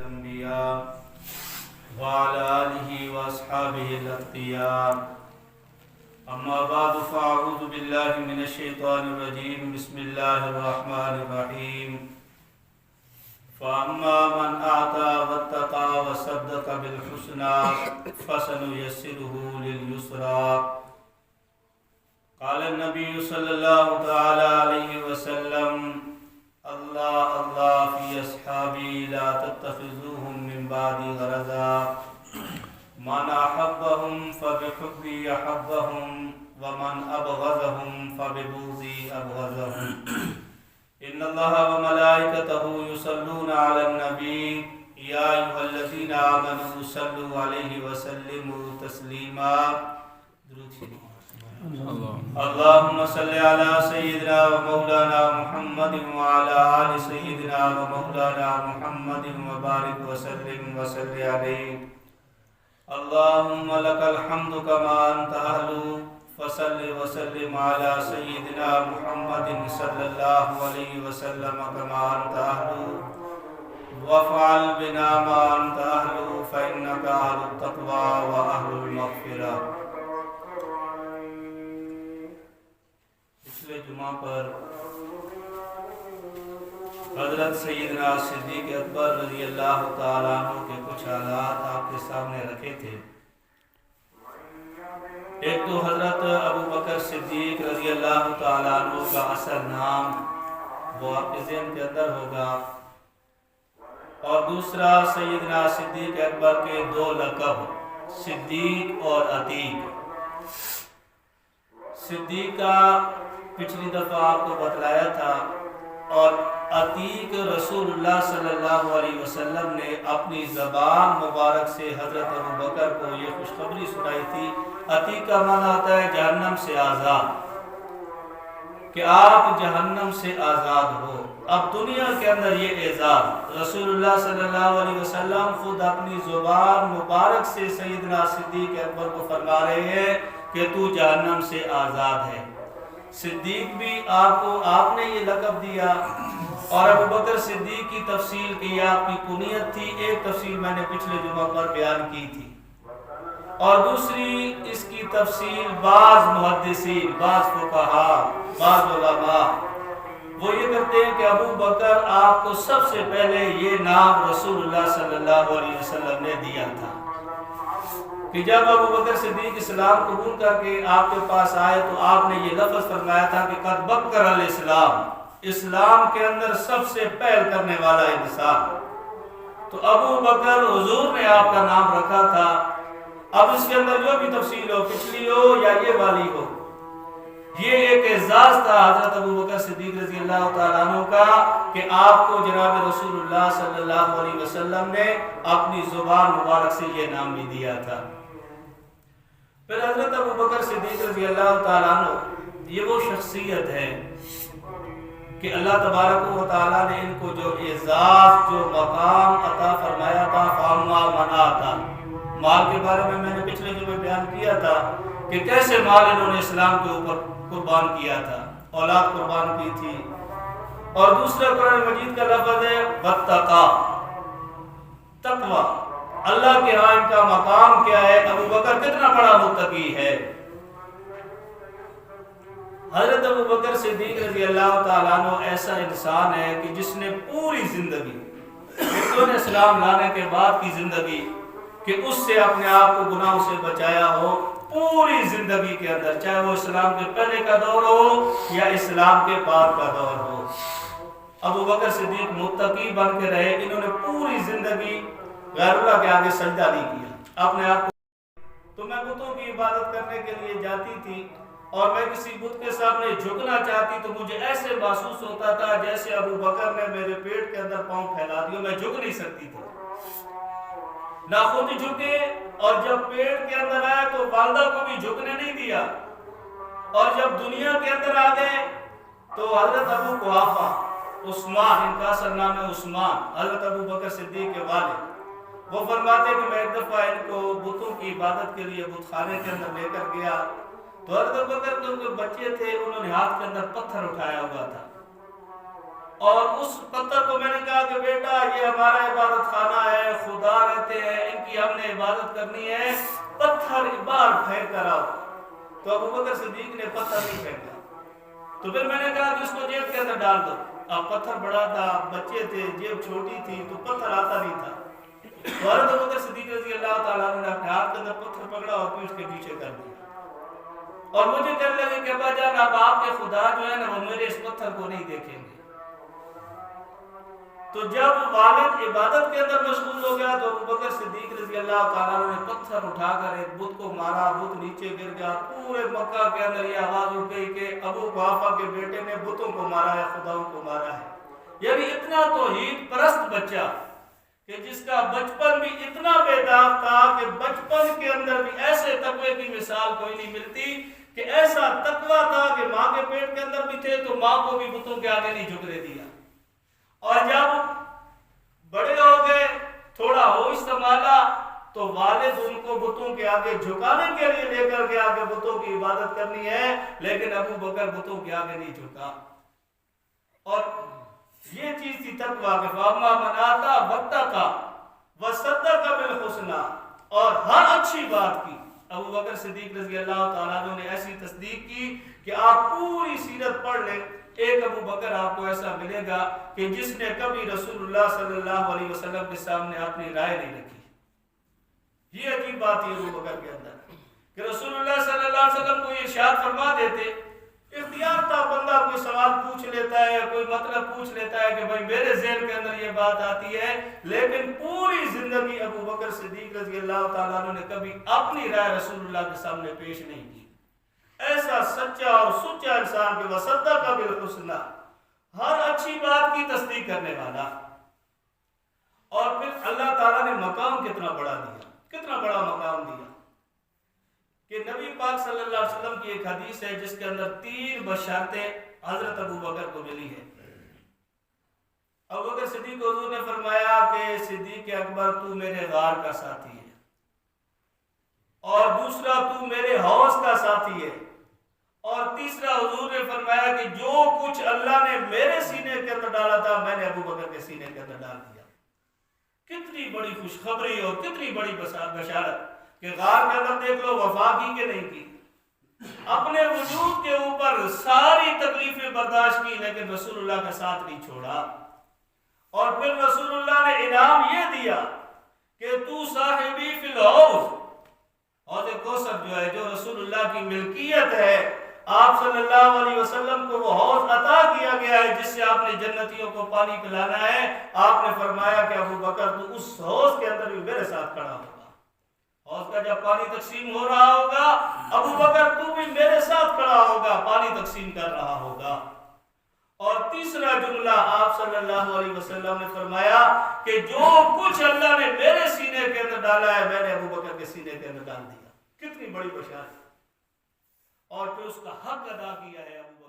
الأنبياء وعلى آله وأصحابه الأتقياء أما بعد فأعوذ بالله من الشيطان الرجيم بسم الله الرحمن الرحيم فأما من أعطى واتقى وصدق بالحسنى فسنيسره لليسرى قال النبي صلى الله تعالى عليه وسلم الله الله في أصحابي لا تتخذوهم من بعدي غرضا من أحبهم فبحبي أحبهم ومن أبغضهم فببغضي أبغضهم إن الله وملائكته يصلون على النبي يا أيها الذين آمنوا صلوا عليه وسلموا تسليما اللهم صل على سيدنا ومولانا محمد وعلى آل سيدنا ومولانا محمد وبارك وسلم وصل عليه اللهم لك الحمد كما أنت أهل فصل وسلم على سيدنا محمد صلى الله عليه وسلم كما أنت أهل وافعل بنا ما أنت أهل فإنك أهل التقوى وأهل المغفرة. پچھلے جمعہ پر حضرت سیدنا صدیق اکبر رضی اللہ تعالیٰ عنہ کے کچھ حالات آپ کے سامنے رکھے تھے. ایک تو حضرت ابو بکر صدیق رضی اللہ تعالیٰ عنہ کا اصل نام وہ آپ کے ذہن کے اندر ہوگا، اور دوسرا سیدنا صدیق اکبر کے دو لقب صدیق اور عتیق. صدیق کا پچھلی دفعہ آپ کو بتلایا تھا، اور عتیق رسول اللہ صلی اللہ علیہ وسلم نے اپنی زبان مبارک سے حضرت ابو بکر کو یہ خوشخبری سنائی تھی. عتیق کا معنی آتا ہے جہنم سے آزاد، کہ آپ جہنم سے آزاد ہو. اب دنیا کے اندر یہ اعزاز رسول اللہ صلی اللہ علیہ وسلم خود اپنی زبان مبارک سے سیدنا صدیق اکبر کو فرما رہے ہیں کہ تو جہنم سے آزاد ہے. صدیق بھی آپ نے یہ لقب دیا، اور ابو بکر صدیق کی تفصیل کی آپ کی کنیت تھی. ایک تفصیل میں نے پچھلے جمعہ پر بیان کی تھی، اور دوسری اس کی تفصیل بعض محدثین، بعض فقہاء، بعض علماء وہ یہ کرتے ہیں کہ ابو بکر آپ کو سب سے پہلے یہ نام رسول اللہ صلی اللہ علیہ وسلم نے دیا تھا، کہ جب ابو بکر صدیق اسلام قبول کر کے آپ کے پاس آئے تو آپ نے یہ لفظ فرمایا تھا کہ قد بکر الاسلام، اسلام کے اندر سب سے پہل کرنے والا انسان. تو ابو بکر حضور نے آپ کا نام رکھا تھا. اب اس کے اندر جو بھی تفصیل ہو، پچھلی ہو یا یہ والی ہو، یہ ایک اعزاز تھا حضرت ابو بکر صدیق رضی اللہ تعالیٰ عنہ کا کہ آپ کو جناب رسول اللہ صلی اللہ علیہ وسلم نے اپنی زبان مبارک سے یہ نام بھی دیا تھا. پھر حضرت ابو بکر صدیق رضی اللہ تعالیٰ عنہ یہ وہ شخصیت ہے کہ اللہ تبارک و تعالیٰ نے ان کو جو اعزاز، جو مقام عطا فرمایا تھا. فاما من آتا، مال کے بارے میں نے پچھلے جمعے بیان کیا تھا کہ کیسے مال انہوں نے اسلام کے اوپر قربان کیا تھا، اولاد قربان کی تھی. اور دوسرا قرآن مجید کا لفظ ہے واتقا، تقوی. اللہ کے ہاں ان کا مقام کیا ہے؟ ابو بکر کتنا بڑا متقی ہے. حضرت ابو بکر صدیق رضی اللہ تعالیٰ عنہ ایسا انسان ہے کہ جس نے پوری زندگی، انہوں نے اسلام لانے کے بعد کی زندگی، کہ اس سے اپنے آپ کو گناہوں سے بچایا ہو. پوری زندگی کے اندر، چاہے وہ اسلام کے پہلے کا دور ہو یا اسلام کے بعد کا دور ہو، ابو بکر صدیق متقی بن کے رہے. انہوں نے پوری زندگی غیر اللہ کے آگے سجدہ نہیں کیا اپنے آپ کو. تو میں بتوں کی عبادت کرنے کے لیے جاتی تھی، اور میں کسی بت کے سامنے جھکنا چاہتی تو مجھے ایسے محسوس ہوتا تھا جیسے ابو بکر نے میرے پیٹ کے اندر پاؤں پھیلا دیا. میں جھک نہیں سکتی تھی، نہ خود جھکے، اور جب پیٹ کے اندر آیا تو والدہ کو بھی جھکنے نہیں دیا. اور جب دنیا کے اندر آ گئے تو حضرت ابو قحافہ، عثمان، ان کا اصل نام ہے عثمان، حضرت ابو بکر صدیق کے والد، وہ فرماتے کہ میں ایک دفعہ ان کو بتوں کی عبادت کے لیے بت خانے کے اندر لے کر گیا تو حضرت ابو بکر کے ان کے بچے تھے، انہوں نے ہاتھ کے اندر پتھر اٹھایا ہوا تھا. اور اس پتھر کو میں نے کہا کہ بیٹا یہ ہمارا عبادت خانہ ہے، خدا رہتے ہیں، ان کی ہم نے عبادت کرنی ہے، پتھر بار پھینک کر آؤ۔ تو ابو بکر صدیق نے پتھر نہیں پھینکا۔ تو پھر میں نے کہا کہ اس کو جیب کے اندر ڈال دو۔ اب پتھر بڑا تھا، بچے تھے، جیب چھوٹی تھی تو پتھر آتا نہیں تھا۔ تو حضرت ابو بکر صدیق رضی اللہ تعالیٰ عنہ نے اپنے ہاتھ کے اندر پتھر پکڑا اور پیٹھ کے پیچھے کر دیا، اور مجھے کہنے لگے کہ ابا جان اب آپ کے خدا جو ہے نا وہ میرے اس پتھر کو نہیں دیکھیں گے۔ تو جب والد عبادت کے اندر مشغول ہو گیا تو ابو بکر صدیق رضی اللہ تعالیٰ عنہ نے پتھر اٹھا کر ایک بت کو مارا، بت نیچے گر گیا۔ پورے مکہ کے اندر یہ آواز اٹھ گئی کہ ابو قحافہ کے بیٹے نے بتوں کو مارا ہے، خداؤں کو مارا ہے۔ یعنی اتنا توحید پرست بچہ کہ جس کا بچپن بھی اتنا بے داغ تھا کہ بچپن کے اندر بھی ایسے تقوی کی مثال کوئی نہیں ملتی کہ ایسا تقوی تھا کہ ماں کے پیٹ کے اندر بھی تھے تو ماں کو بھی بتوں کے آگے نہیں جھکنے دیا۔ اور جب بڑے ہو گئے، تھوڑا ہوش سنبھالا تو والد ان کو بتوں کے آگے جھکانے کے لیے لے کر گیا کہ بتوں کی عبادت کرنی ہے، لیکن ابو بکر بتوں کے آگے نہیں جھکا۔ اور یہ چیز تھی تقویٰ کہ فاما من آتا واتقی وصدق بالحسنی، اور ہر اچھی بات کی ابو بکر صدیق رضی اللہ تعالیٰ عنہ نے ایسی تصدیق کی کہ آپ پوری سیرت پڑھ لیں، ایک ابو بکر آپ کو ایسا ملے گا کہ جس نے کبھی رسول اللہ صلی اللہ علیہ وسلم کے سامنے اپنی رائے نہیں رکھی۔ یہ عجیب بات ہے ابو بکر کے اندر کہ رسول اللہ صلی اللہ علیہ وسلم کو یہ ارشاد فرما دیتے، اختیار تھا، بندہ کوئی سوال پوچھ لیتا ہے، کوئی مطلب پوچھ لیتا ہے کہ بھائی میرے ذہن کے اندر یہ بات آتی ہے، لیکن پوری زندگی ابو بکر صدیق رضی اللہ تعالیٰ عنہ نے کبھی اپنی رائے رسول اللہ کے سامنے پیش نہیں کی۔ ایسا سچا اور سچا انسان کہ وصدق بالحسنی، ہر اچھی بات کی تصدیق کرنے والا۔ اور پھر اللہ تعالیٰ نے مقام کتنا بڑا دیا، کتنا بڑا مقام دیا کہ نبی پاک صلی اللہ علیہ وسلم کی ایک حدیث ہے جس کے اندر 3 بشارتیں حضرت ابو بکر کو ملی ہے۔ ابو بکر صدیق کو حضور نے فرمایا کہ صدیق اکبر تو میرے غار کا ساتھی ہے، اور دوسرا تو میرے حوض کا ساتھی ہے، اور تیسرا حضور نے فرمایا کہ جو کچھ اللہ نے میرے سینے کے اندر ڈالا تھا میں نے ابو بکر کے سینے کے اندر ڈال دیا۔ کتنی بڑی خوشخبری اور کتنی بڑی بشارت کہ غار کے اندر دیکھ لو وفا کی کہ نہیں کی، اپنے وجود کے اوپر ساری تکلیفیں برداشت کی لیکن رسول اللہ کا ساتھ نہیں چھوڑا۔ اور پھر رسول اللہ نے انعام یہ دیا کہ تو صاحبی فی الحوض، حوض کوثر جو ہے جو رسول اللہ کی ملکیت ہے، آپ صلی اللہ علیہ وسلم کو وہ حوض عطا کیا گیا ہے جس سے آپ نے جنتیوں کو پانی پلانا ہے۔ آپ نے فرمایا کہ ابو بکر تو اس حوض کے اندر بھی میرے ساتھ کھڑا ہوگا، حوض کا جب پانی تقسیم ہو رہا ہوگا ابو بکر تو بھی میرے ساتھ کھڑا ہوگا، پانی تقسیم کر رہا ہوگا۔ اور تیسرا جملہ آپ صلی اللہ علیہ وسلم نے فرمایا کہ جو کچھ اللہ نے میرے سینے کے اندر ڈالا ہے میں نے ابو بکر کے سینے کے اندر ڈال دیا۔ کتنی بڑی بشارت، اور پھر اس کا حق ادا کیا ہے ابو بکر۔